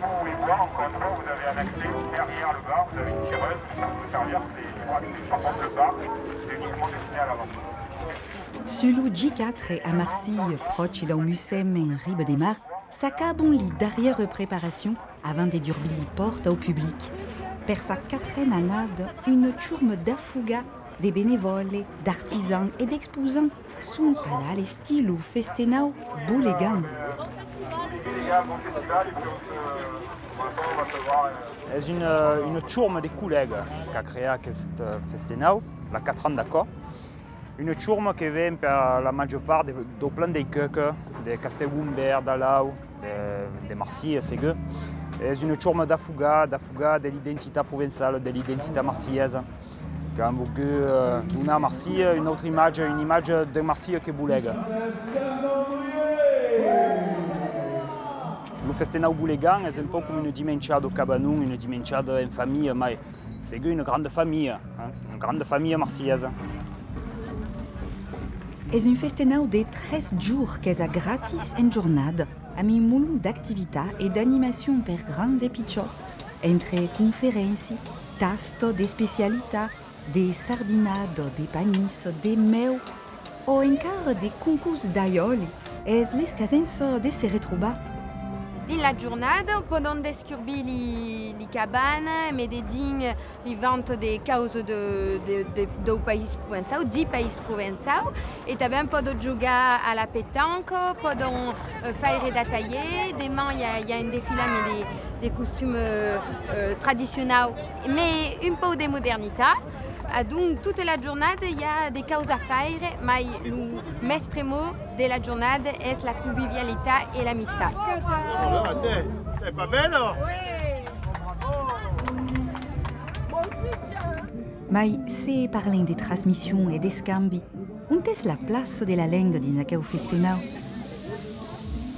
Vous voulez boire, encore une fois, vous avez un accès derrière le bar, vous avez une tireuse pour vous servir, c'est libre accès. Par contre, le bar, c'est uniquement destiné à l'avant. Sullo G4 a Marseille, proche d'un musem en Ribe des Mars, s'accabon li darrière préparation avant de durbili porte au public. Per sa quatrième année, une tourme d'affuga, des bénévoles, d'artisans et d'exposants sont à la style ou festenau boulegan. C'est une tourme de collègues qui a créé cette festenau, la 4 ans d'accord. Une tourme qui vient pour la majeure part de plein de Keuken, de Castelgumbert, d'Alau, de Marseille, c'est que. C'est une tourme d'affuga de l'identité provençale, de l'identité marseillaise. Qui a voulu donner à Marseille une autre image, une image de Marseille que Bouleg. Le festenau boulegan est un peu comme une dimension de cabanon, une dimension en famille, mais c'est une grande famille marseillaise. C'est un festenau de 13 jours qui est gratis en journée, avec un moulin d'activités et d'animations pour grands et petits, entre conférences, tastes, des spécialités, des sardinades, des panis, des meux, ou encore des concours d'aioli, et les casences de se retrouver. Din la giornata podon descurbi li cabane, mais des dignes li vente des causes do país provençal, 10 país provençal, et també podon jugar à la pétanque, podon faire d'atailler, demain il y a un défilé mais des costumes traditionnels, mais un peu de modernité. Donc toute la journée il y a des choses à faire, mais le maître mot de la journée est la convivialité et l'amistad. C'est pas belle? Mais c'est parlant des transmissions et des scambi. On est la place de la langue dans ce festenau.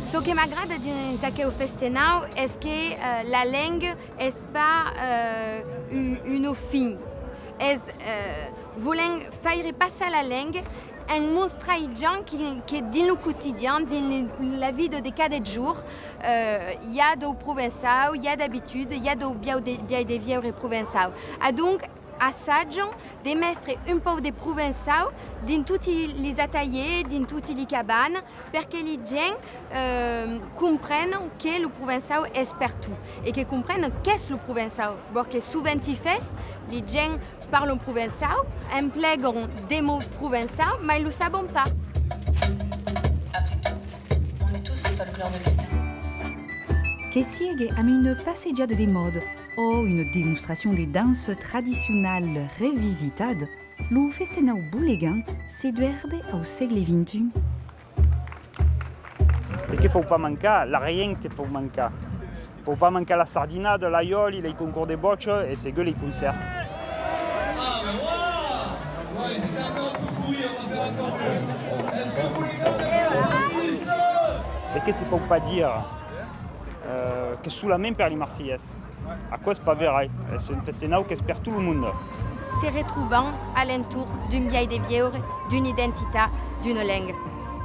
Ce qui m'agrade dans ce festenau est que la langue n'est pas une fin. Voulons faire passer la langue et montrer aux gens que dans le quotidien, dans la vie de cas de jour, il y a des provençaux, il y a d'habitude, il y a des vieux provençaux. Et donc, à ça, de mettre un peu de provençaux dans tous les ateliers, dans toutes les cabanes, pour que les gens comprennent que le provençal est partout et que comprennent qu'est-ce le provençal. Parce que souvent, les gens parlent provençal, emploient des mots provençaux, mais ils ne le savent pas. Après tout, on est tous le folklore de quelqu'un. Que sigue à une passeggiade des modes ou une démonstration des danses traditionnelles revisitées, le festenau boulegan s'éduerbe au siècle XXI. Et qu'il ne faut pas manquer, la rien qu'il faut manquer. Il ne faut pas manquer la sardinade, l'aioli, les concours de bocce et c'est que les concerts. Et qu'est-ce qu'il ne faut pas dire que sous la main per les Marseillais. À quoi c'est pas vrai? C'est un festenau qui espère tout le monde. Se retrouvant à l'entour d'une vieille des vieux, d'une identité, d'une langue.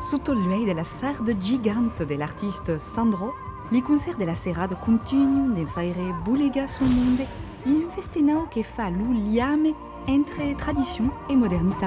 Sotto l'œil de la sarde gigante de l'artiste Sandro, les concerts de la serrade continuent de faire boulegar sul monde dans un festenau qui fait le lien entre tradition et modernité.